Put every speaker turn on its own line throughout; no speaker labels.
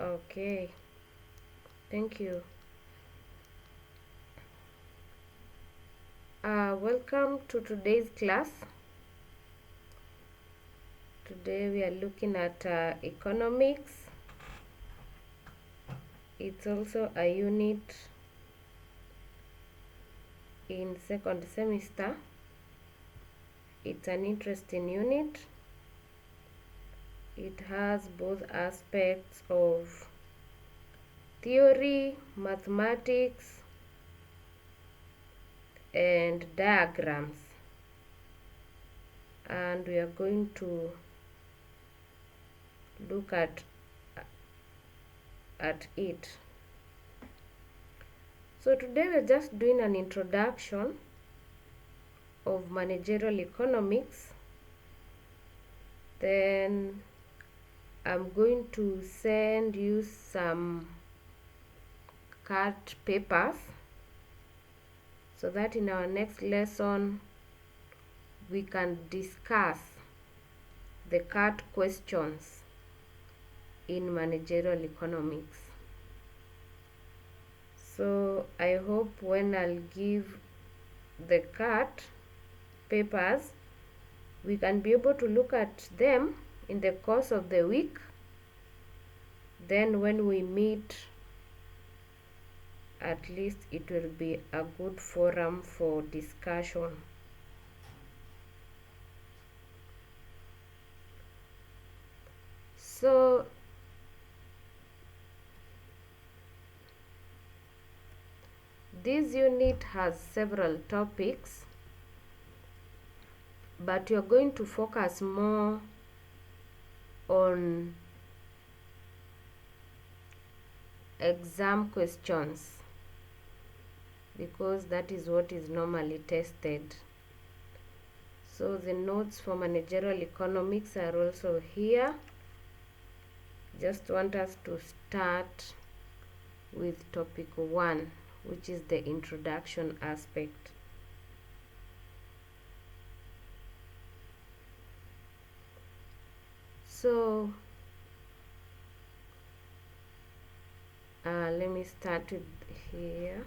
Okay, thank you. Welcome to today's class. Today we are looking at economics. It's also a unit in second semester. It's an interesting unit. It has both aspects of theory, mathematics, and diagrams, and we are going to look at it. So today we're just doing an introduction of managerial economics. Then I'm going to send you some cut papers so that in our next lesson we can discuss the cut questions in managerial economics. So I hope when I'll give the cut papers, we can be able to look at them in the course of the week. Then when we meet, at least it will be a good forum for discussion. So this unit has several topics, but you're going to focus more on exam questions because that is what is normally tested. So the notes for managerial economics are also here. Just want us to start with topic 1, which is the introduction aspect. So let me start with here.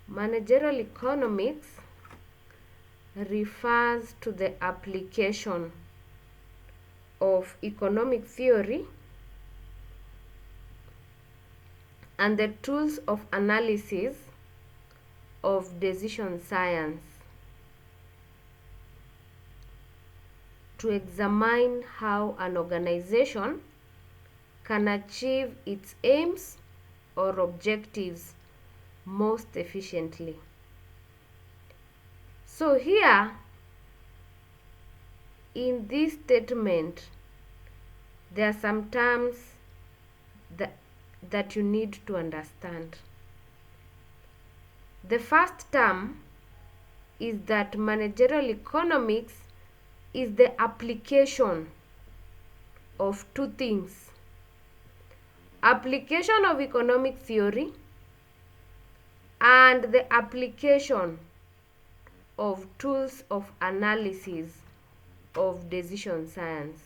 Managerial economics refers to the application of economic theory and the tools of analysis of decision science to examine how an organization can achieve its aims or objectives most efficiently. So here in this statement, there are some terms that you need to understand. The first term is that managerial economics is the application of two things: application of economic theory and the application of tools of analysis of decision science.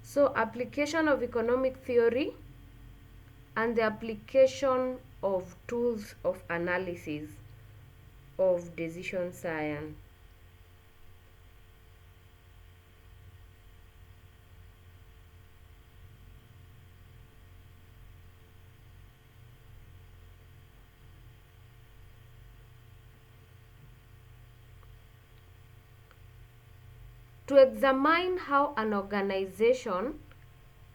So application of economic theory and the application of tools of analysis of decision science. To examine how an organization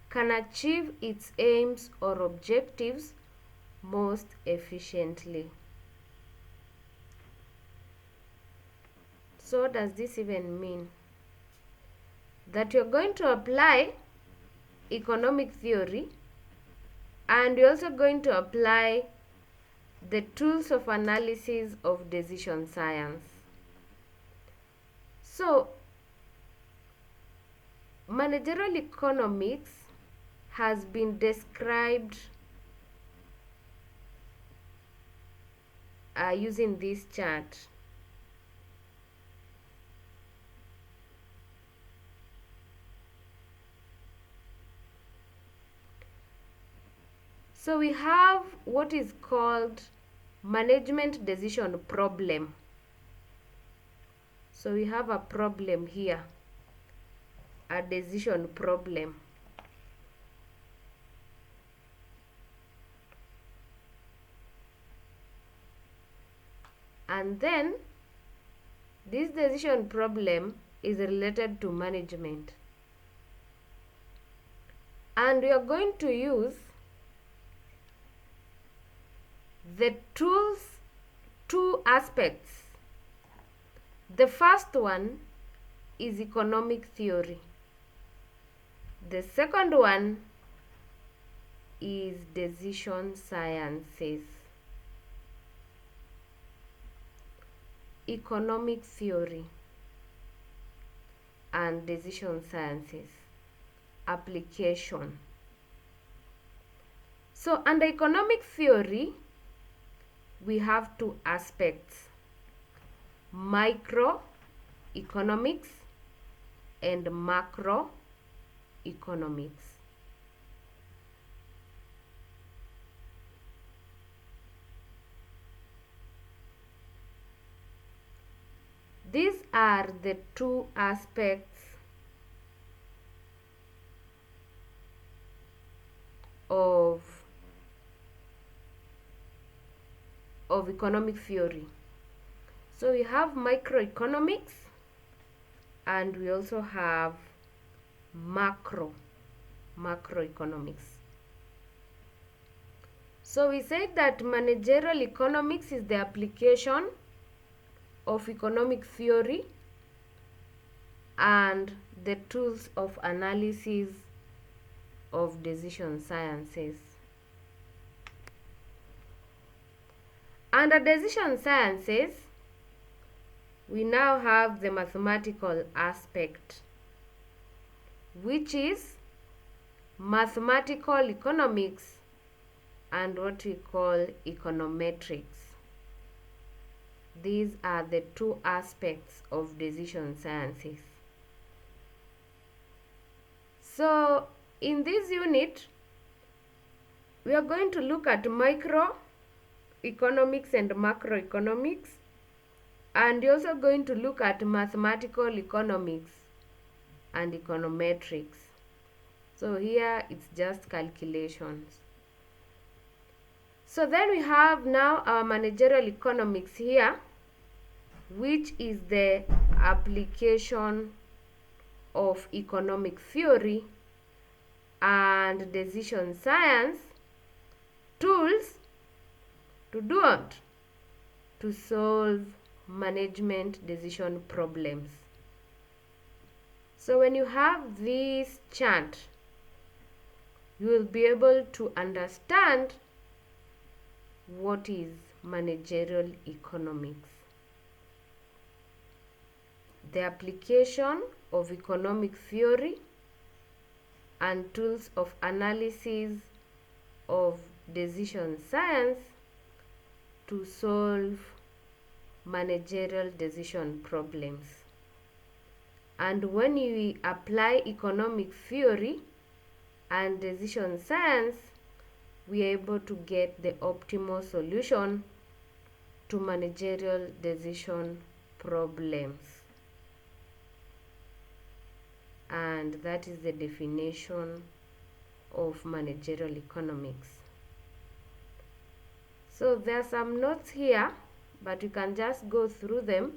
can achieve its aims or objectives most efficiently. So what does this even mean? That you're going to apply economic theory and you're also going to apply the tools of analysis of decision science. So managerial economics has been described using this chart. So we have what is called management decision problem. So we have a problem here, a decision problem. And then this decision problem is related to management. And we are going to use the tools, two aspects. The first one is economic theory. The second one is decision sciences. Economic theory and decision sciences application. So under economic theory, we have two aspects: microeconomics and macroeconomics. These are the two aspects of economic theory. So we have microeconomics and we also have macroeconomics. So we said that managerial economics is the application of economic theory and the tools of analysis of decision sciences. Under decision sciences, we now have the mathematical aspect, which is mathematical economics and what we call econometrics. These are the two aspects of decision sciences. So in this unit, we are going to look at microeconomics and macroeconomics, and we're also going to look at mathematical economics and econometrics. So here it's just calculations. So then we have now our managerial economics here, which is the application of economic theory and decision science tools to do what? To solve management decision problems. So when you have this chart, you will be able to understand what is managerial economics. The application of economic theory and tools of analysis of decision science to solve managerial decision problems. And when we apply economic theory and decision science, we are able to get the optimal solution to managerial decision problems. And that is the definition of managerial economics. So there are some notes here, but you can just go through them.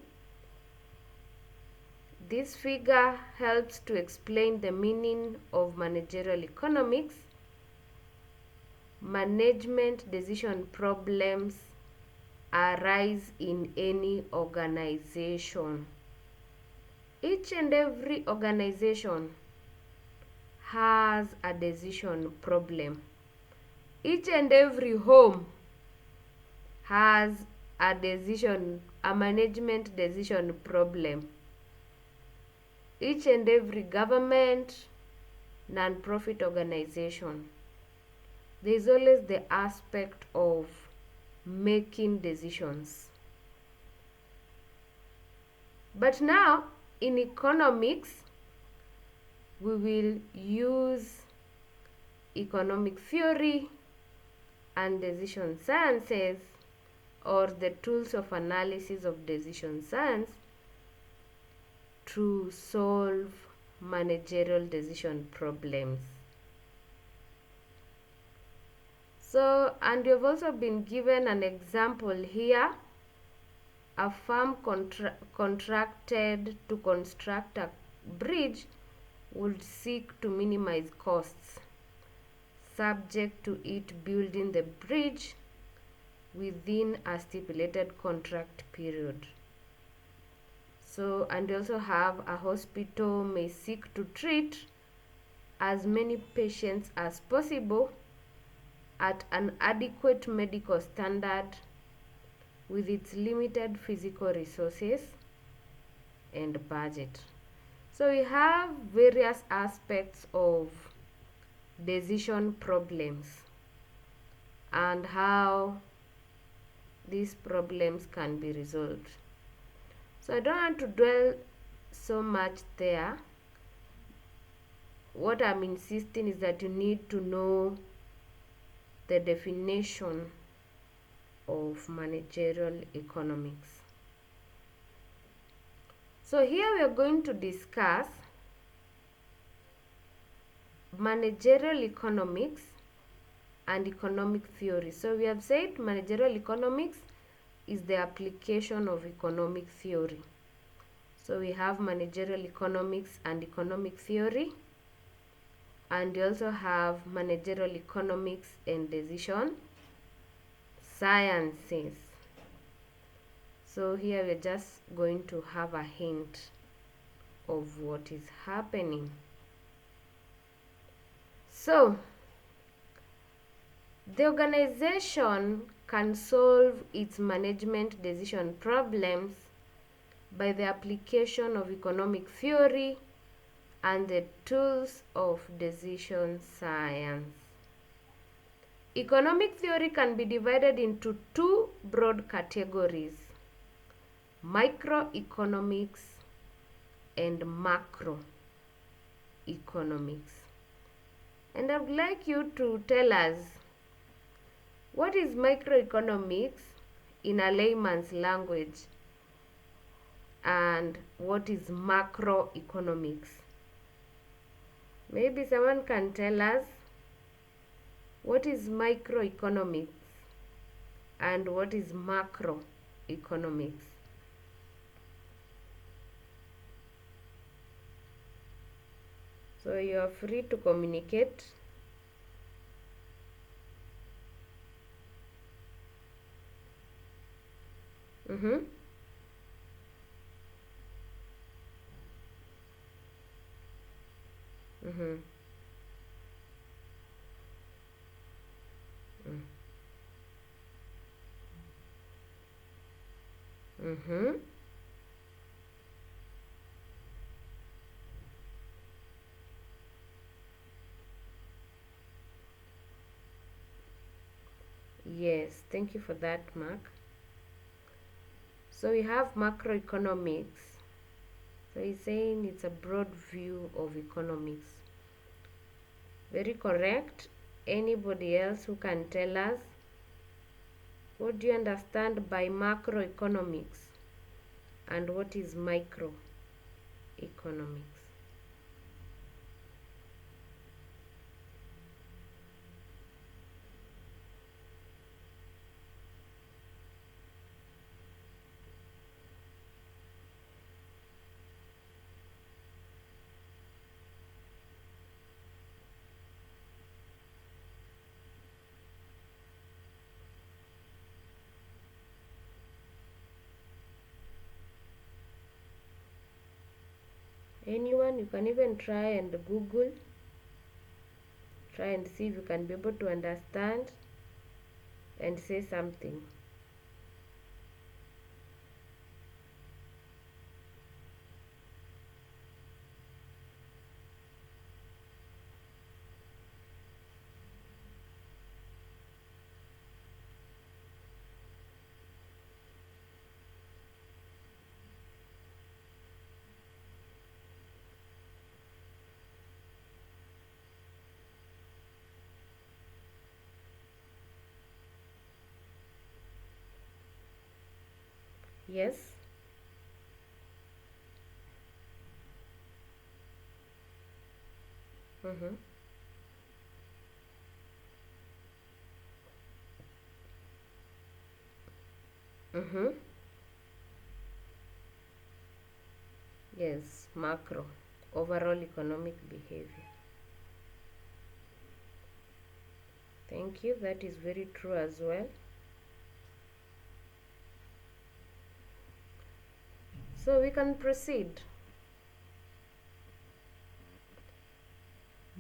This figure helps to explain the meaning of managerial economics. Management decision problems arise in any organization. Each and every organization has a decision problem. Each and every home has a management decision problem. Each and every government, non-profit organization, there is always the aspect of making decisions. But now in economics, we will use economic theory and decision sciences, or the tools of analysis of decision science, to solve managerial decision problems. So, and you've also been given an example here. A firm contracted to construct a bridge would seek to minimize costs, subject to it building the bridge within a stipulated contract period. So, and you also have a hospital may seek to treat as many patients as possible at an adequate medical standard with its limited physical resources and budget. So we have various aspects of decision problems and how these problems can be resolved. So I don't want to dwell so much there. What I'm insisting is that you need to know the definition of managerial economics. So here we are going to discuss managerial economics and economic theory. So we have said managerial economics is the application of economic theory. So we have managerial economics and economic theory, and we also have managerial economics and decision sciences. So here we're just going to have a hint of what is happening. So the organization can solve its management decision problems by the application of economic theory and the tools of decision science. Economic theory can be divided into two broad categories: microeconomics and macroeconomics. And I would like you to tell us, what is microeconomics in a layman's language, and what is macroeconomics? Maybe someone can tell us what is microeconomics and what is macroeconomics. So you are free to communicate. Mm-hmm. Mm-hmm. Mm-hmm. Yes, thank you for that, Mark. So we have macroeconomics. So he's saying it's a broad view of economics. Very correct. Anybody else who can tell us, what do you understand by macroeconomics and what is microeconomics? Anyone? You can even try and Google. Try and see if you can be able to understand and say something. Yes. Mm-hmm. Mm-hmm. Yes, macro, overall economic behavior. Thank you. That is very true as well. So we can proceed.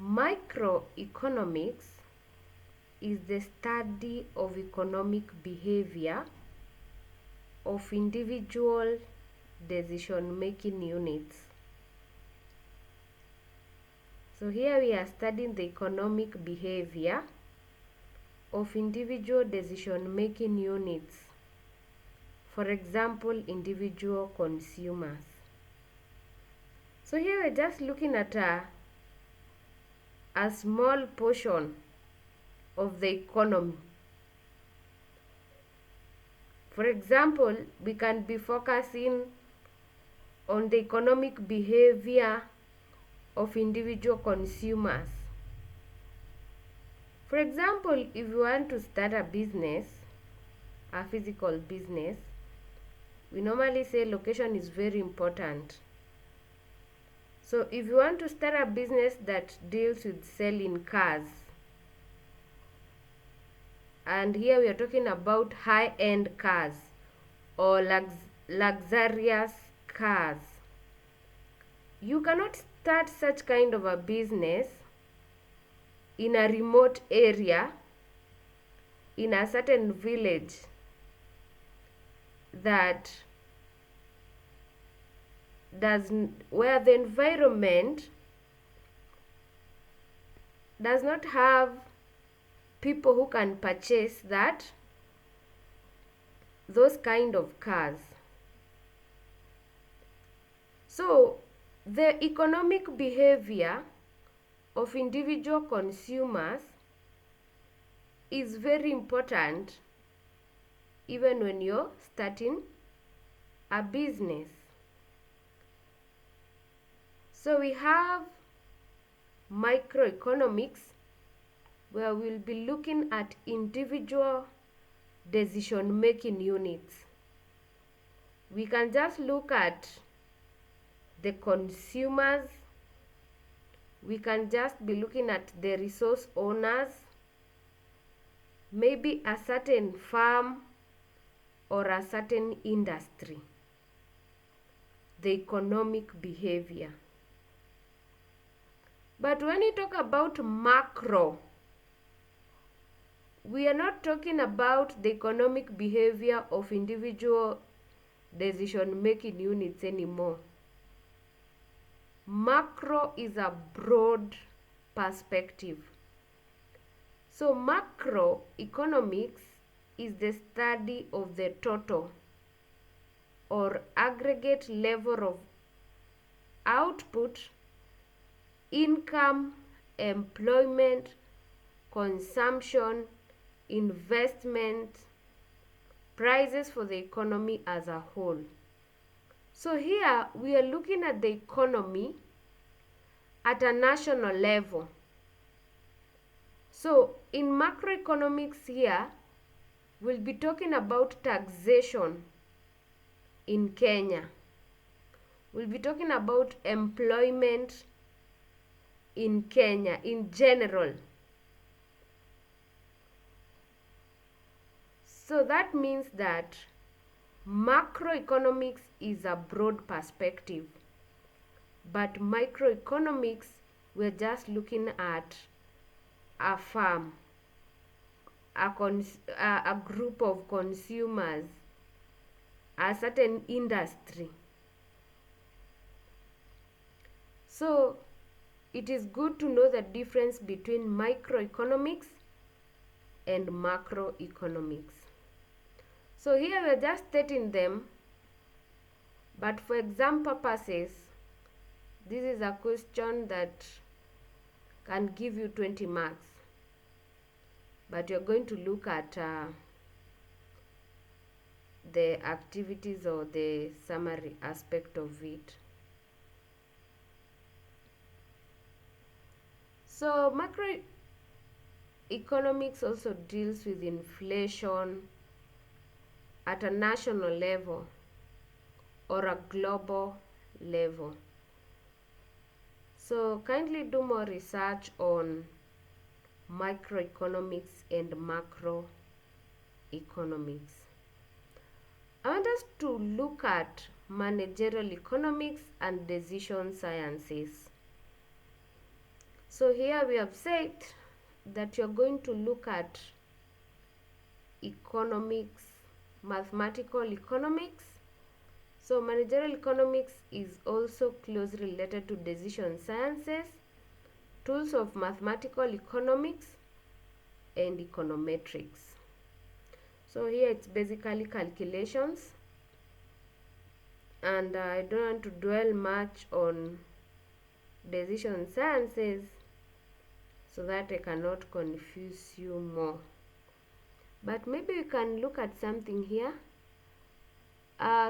Microeconomics is the study of economic behavior of individual decision-making units. So here we are studying the economic behavior of individual decision-making units. For example, individual consumers. So here we're just looking at a small portion of the economy. For example, we can be focusing on the economic behavior of individual consumers. For example, if you want to start a business, a physical business, we normally say location is very important. So if you want to start a business that deals with selling cars, and here we are talking about high-end cars or luxurious cars, you cannot start such kind of a business in a remote area, in a certain village that where the environment does not have people who can purchase those kind of cars. So the economic behavior of individual consumers is very important even when you're starting a business. So we have microeconomics, where we'll be looking at individual decision-making units. We can just look at the consumers. We can just be looking at the resource owners, maybe a certain farm or a certain industry, the economic behavior. But when you talk about macro, we are not talking about the economic behavior of individual decision-making units anymore. Macro is a broad perspective. So macroeconomics is the study of the total or aggregate level of output, income, employment, consumption, investment, prices for the economy as a whole. So here we are looking at the economy at a national level. So in macroeconomics here, we'll be talking about taxation in Kenya. We'll be talking about employment in Kenya in general. So that means that macroeconomics is a broad perspective, but microeconomics, we're just looking at a farm, a group of consumers, a certain industry. So it is good to know the difference between microeconomics and macroeconomics. So here we're just stating them, but for exam purposes, this is a question that can give you 20 marks. But you're going to look at the activities or the summary aspect of it. So macroeconomics also deals with inflation at a national level or a global level. So kindly do more research on microeconomics and macroeconomics. I want us to look at managerial economics and decision sciences. So here we have said that you're going to look at economics, mathematical economics. So managerial economics is also closely related to decision sciences, tools of mathematical economics, and econometrics. So here it's basically calculations, and I don't want to dwell much on decision sciences so that I cannot confuse you more. But maybe we can look at something here.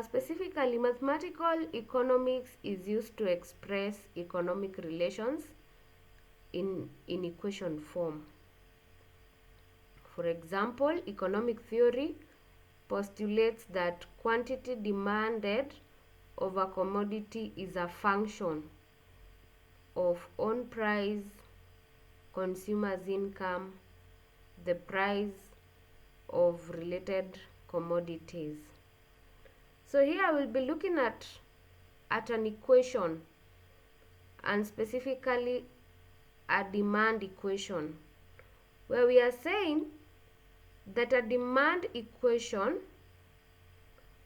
Specifically, mathematical economics is used to express economic relations in equation form. For example, economic theory postulates that quantity demanded of a commodity is a function of on price, consumer's income, the price of related commodities. So here we'll be looking at an equation, and specifically a demand equation, where we are saying that a demand equation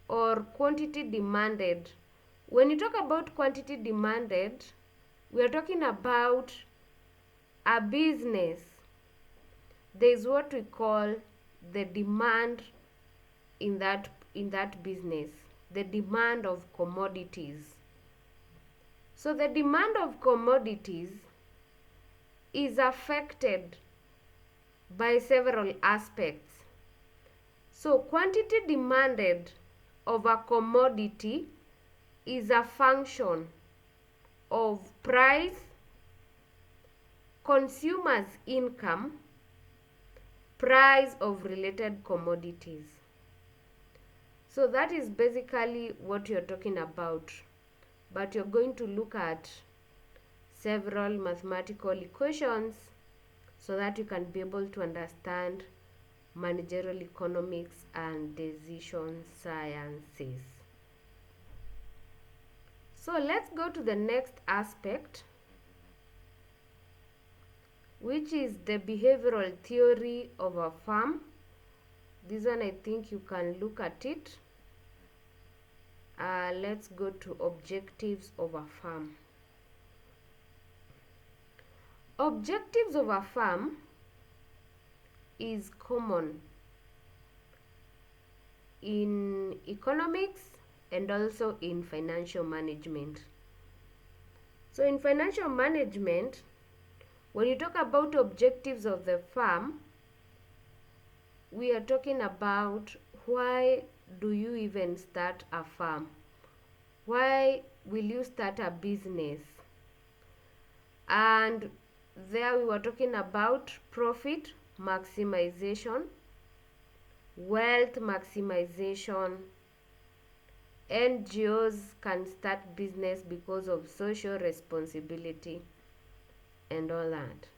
or quantity demanded, when you talk about quantity demanded, we are talking about a business. There is what we call the demand in that business, the demand of commodities. So the demand of commodities is affected by several aspects. So quantity demanded of a commodity is a function of price, consumer's income, price of related commodities. So that is basically what you're talking about. But you're going to look at several mathematical equations so that you can be able to understand managerial economics and decision sciences. So let's go to the next aspect, which is the behavioral theory of a firm. This one, I think you can look at it. Let's go to objectives of a firm. Objectives of a firm is common in economics and also in financial management. So in financial management, when you talk about objectives of the firm, we are talking about why do you even start a firm? Why will you start a business? And there we were talking about profit maximization, wealth maximization. NGOs can start business because of social responsibility and all that.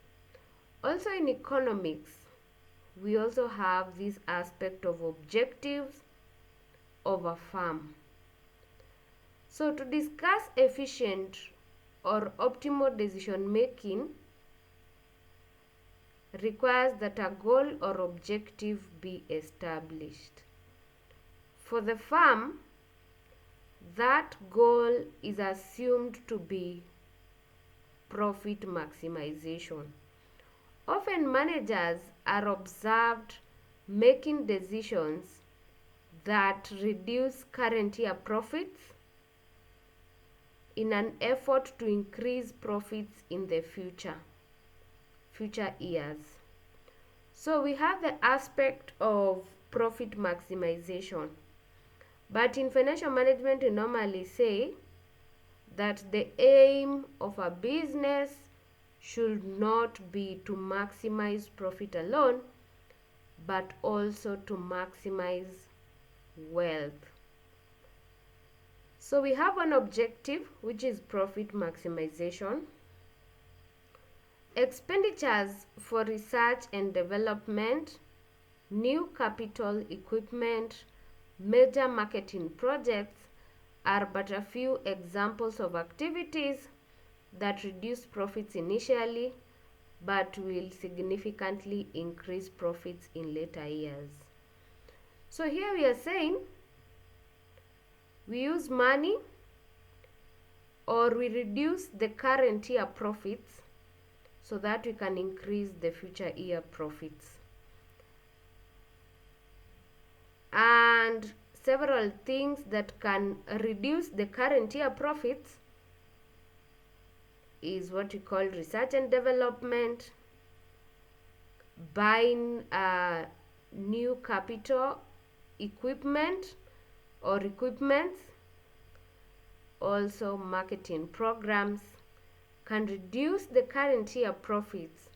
Also in economics, we also have this aspect of objectives of a firm. So to discuss efficient or optimal decision making requires that a goal or objective be established. For the firm, that goal is assumed to be profit maximization. Often managers are observed making decisions that reduce current year profits in an effort to increase profits in the future years. So we have the aspect of profit maximization. But in financial management, we normally say that the aim of a business should not be to maximize profit alone, but also to maximize wealth. So we have an objective, which is profit maximization. Expenditures for research and development, new capital equipment, major marketing projects are but a few examples of activities that reduce profits initially but will significantly increase profits in later years. So here we are saying we use money or we reduce the current year profits so that we can increase the future year profits. And several things that can reduce the current year profits is what we call research and development, buying new capital equipment or equipments, also marketing programs can reduce the current year profits,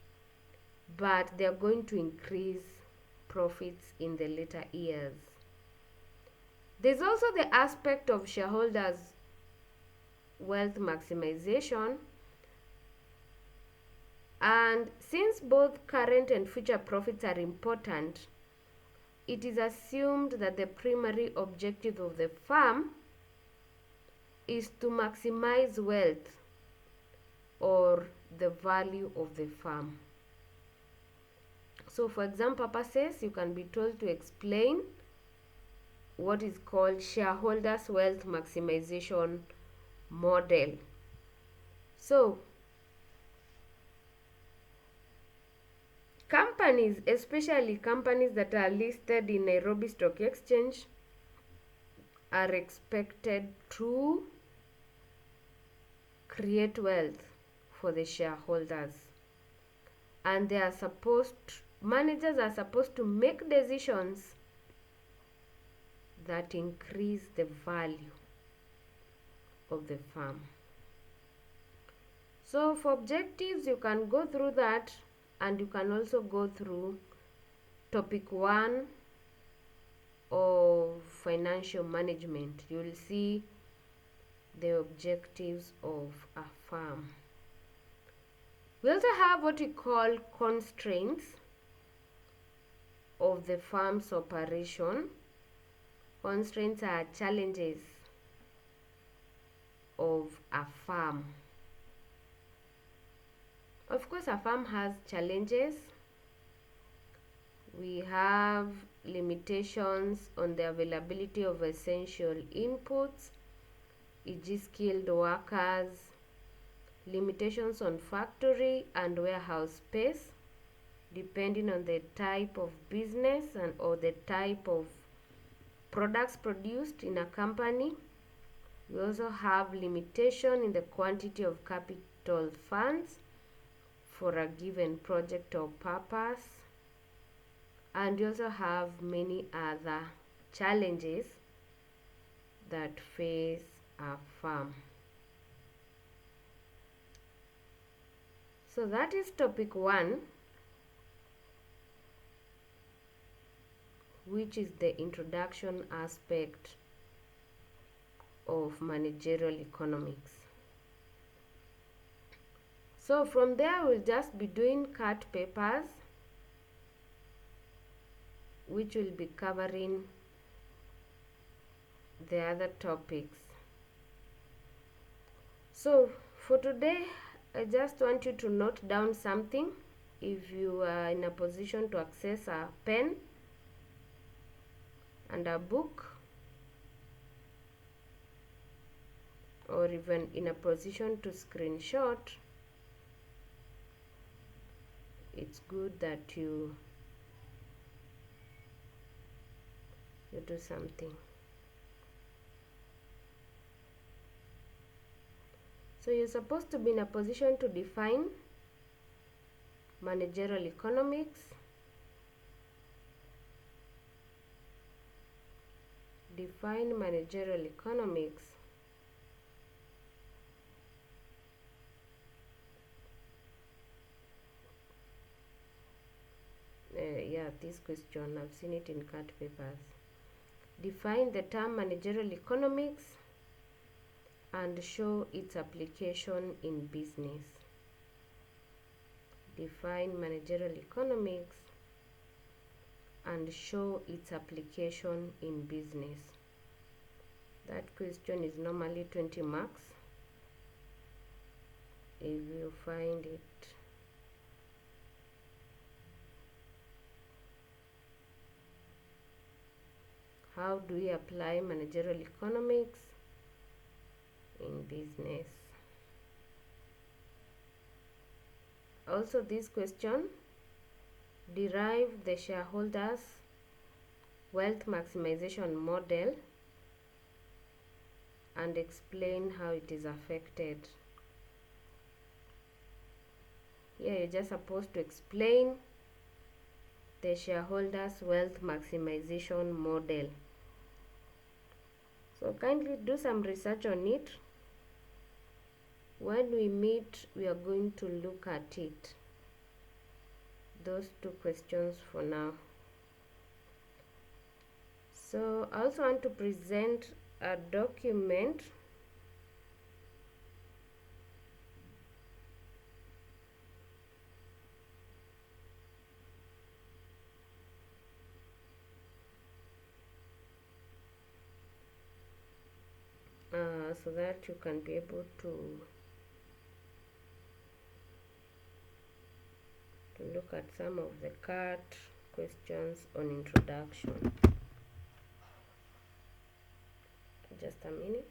but they are going to increase profits in the later years. There's also the aspect of shareholders' wealth maximization, and since both current and future profits are important, it is assumed that the primary objective of the firm is to maximize wealth or the value of the firm. So for exam purposes, you can be told to explain what is called shareholders' wealth maximization model. So companies, especially companies that are listed in Nairobi Stock Exchange, are expected to create wealth for the shareholders, and managers are supposed to make decisions that increase the value of the firm. So for objectives, you can go through that, and you can also go through topic 1 of financial management. You will see the objectives of a firm. We also have what we call constraints of the firm's operation. Constraints are challenges of a firm. Of course, a firm has challenges. We have limitations on the availability of essential inputs, e.g. skilled workers, limitations on factory and warehouse space, depending on the type of business or the type of products produced in a company. We also have limitation in the quantity of capital funds for a given project or purpose, and we also have many other challenges that face a firm. So that is topic 1, which is the introduction aspect of managerial economics. So from there, we'll just be doing cut papers, which will be covering the other topics. So for today, I just want you to note down something. If you are in a position to access a pen and a book, or even in a position to screenshot, it's good that you do something. So you're supposed to be in a position to define managerial economics, Define managerial economics. Yeah, this question, I've seen it in CAT papers. Define the term managerial economics and show its application in business. Define managerial economics and show its application in business. That question is normally 20 marks. If you find it. How do we apply managerial economics in business? Also, this question, derive the shareholders' wealth maximization model and explain how it is affected. Here you're just supposed to explain the shareholders' wealth maximization model. So kindly do some research on it. When we meet, we are going to look at it. Those two questions for now. So I also want to present a document so that you can be able to look at some of the CAT questions on introduction. Just a minute.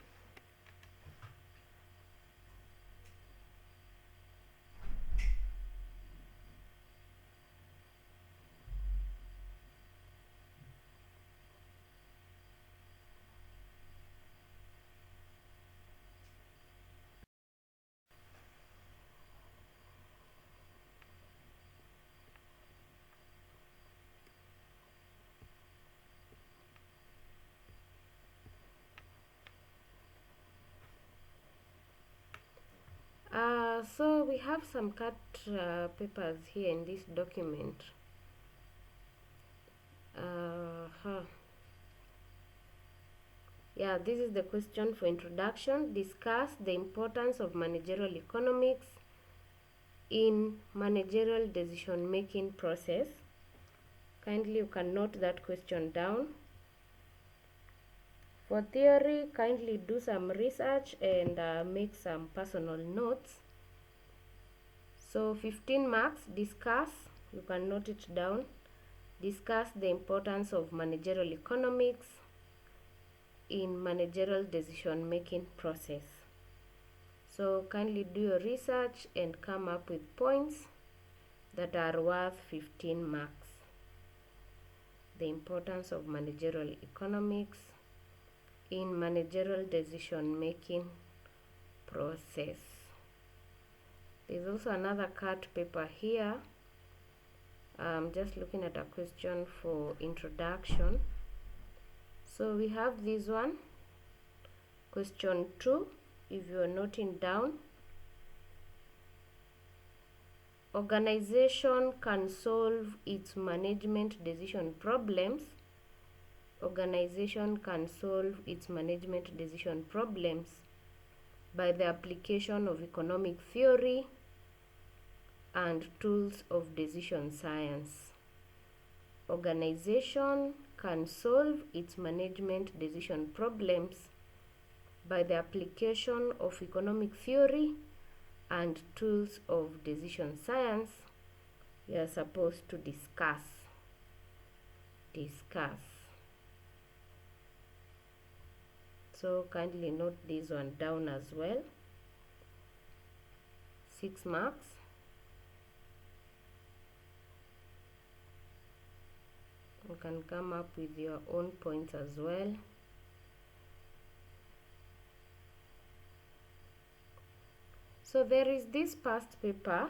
So we have some CAT papers here in this document. Yeah, this is the question for introduction. Discuss the importance of managerial economics in managerial decision making process. Kindly you can note that question down. For theory, kindly do some research and make some personal notes. So 15 marks, discuss, you can note it down. Discuss the importance of managerial economics in managerial decision making process. So kindly do your research and come up with points that are worth 15 marks. The importance of managerial economics in managerial decision making process. There's also another CAT paper here. I'm just looking at a question for introduction. So we have this one, question 2, if you are noting down. Organization can solve its management decision problems. Organization can solve its management decision problems by the application of economic theory and tools of decision science. Organization can solve its management decision problems by the application of economic theory and tools of decision science. We are supposed to discuss. So kindly note this one down as well. 6 marks. You can come up with your own points as well. So there is this past paper,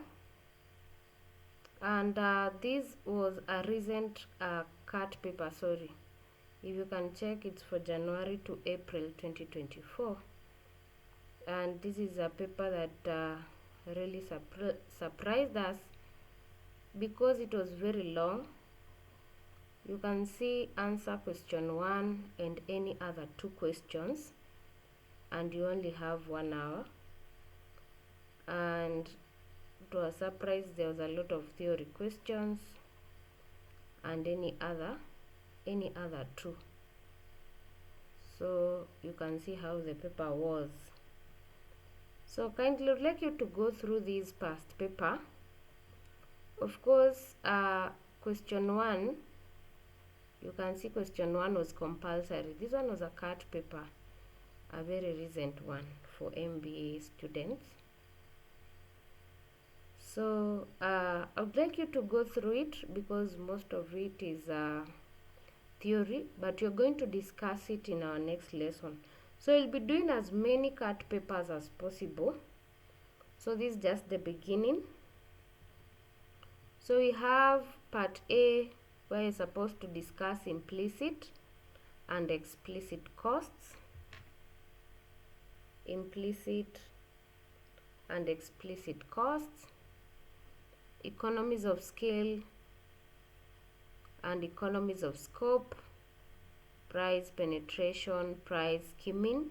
and this was a recent CAT paper, If you can check, it's for January to April 2024, and this is a paper that really surprised us because it was very long. You can see answer question 1 and any other 2 questions, and you only have 1 hour. And to our surprise, there was a lot of theory questions and any other 2. So you can see how the paper was. So kindly would like you to go through this past paper. Of course, question 1, you can see question 1 was compulsory. This one was a cut paper, a very recent one for MBA students. So I would like you to go through it because most of it is theory, but you're going to discuss it in our next lesson. So you'll be doing as many cut papers as possible. So this is just the beginning. So we have part A, where you're supposed to discuss implicit and explicit costs. Implicit and explicit costs, economies of scale and economies of scope, price penetration, price skimming,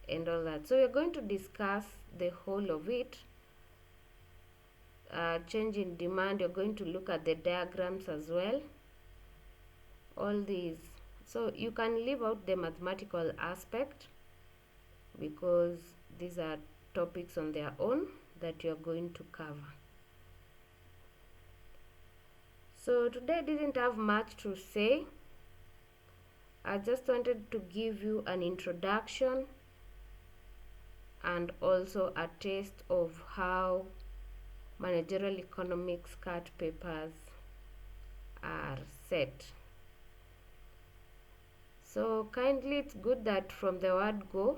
and all that. So we're going to discuss the whole of it. Change in demand, you're going to look at the diagrams as well. All these. So you can leave out the mathematical aspect because these are topics on their own that you're going to cover. So today I didn't have much to say. I just wanted to give you an introduction and also a taste of how managerial economics cut papers are set. So kindly, it's good that from the word go,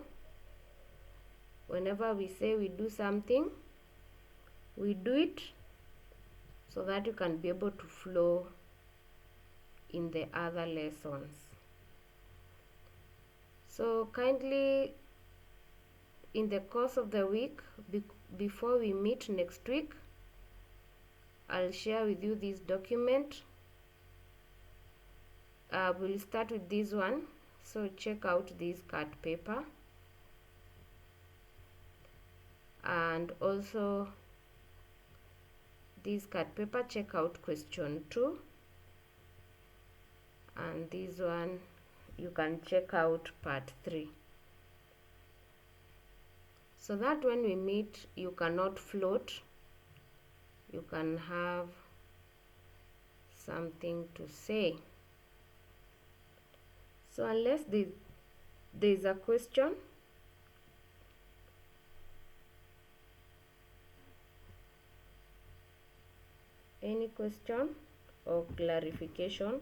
whenever we say we do something, we do it so that you can be able to flow in the other lessons. So kindly, in the course of the week, before we meet next week, I'll share with you this document. We'll start with this one. So check out this cut paper. And also this cut paper, check out question 2. And this one, you can check out part 3. So that when we meet, you cannot float. You can have something to say. So unless there's a question, any question or clarification?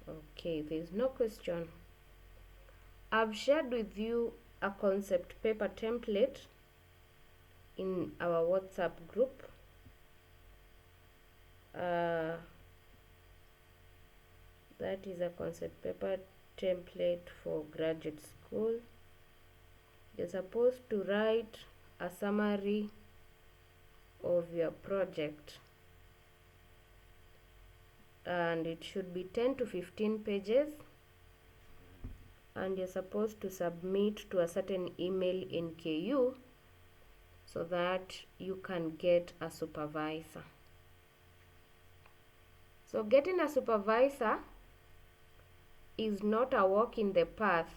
Okay, there's no question. I've shared with you a concept paper template in our WhatsApp group. That is a concept paper template for graduate school. You're supposed to write a summary of your project, and it should be 10 to 15 pages, and you're supposed to submit to a certain email in KU so that you can get a supervisor. So getting a supervisor is not a walk in the path.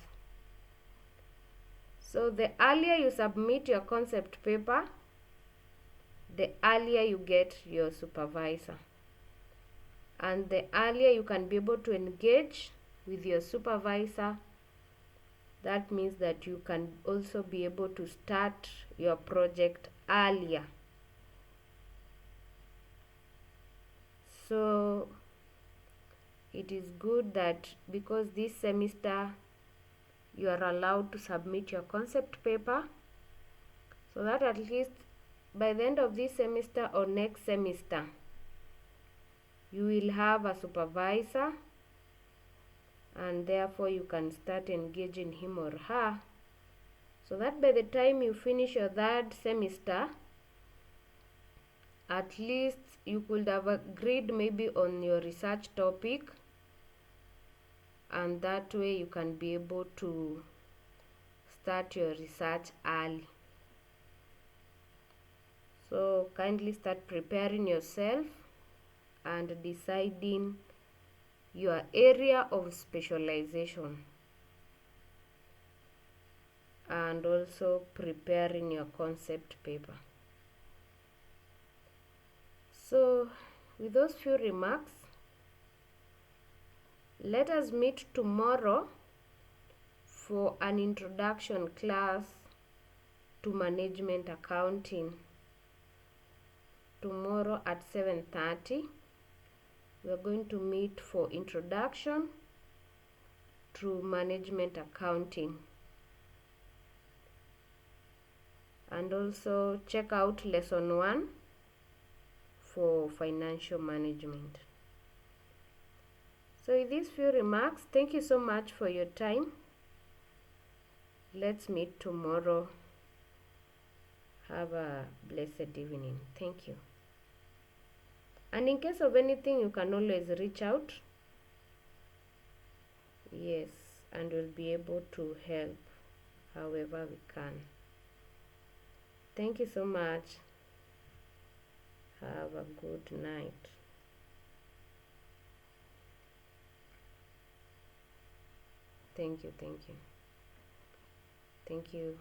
So the earlier you submit your concept paper, the earlier you get your supervisor. And the earlier you can be able to engage with your supervisor, that means that you can also be able to start your project earlier. So it is good that because this semester you are allowed to submit your concept paper, so that at least by the end of this semester or next semester you will have a supervisor, and therefore you can start engaging him or her, so that by the time you finish your third semester, at least you could have agreed maybe on your research topic, and that way you can be able to start your research early. So kindly start preparing yourself and deciding your area of specialization, and also preparing your concept paper. So with those few remarks, let us meet tomorrow for an introduction class to management accounting. Tomorrow at 7:30 we are going to meet for introduction to management accounting, and also check out lesson 1 for financial management. So with these few remarks, thank you so much for your time. Let's meet tomorrow. Have a blessed evening. Thank you. And in case of anything, you can always reach out. Yes, and we'll be able to help however we can. Thank you so much. Have a good night. Thank you. Thank you.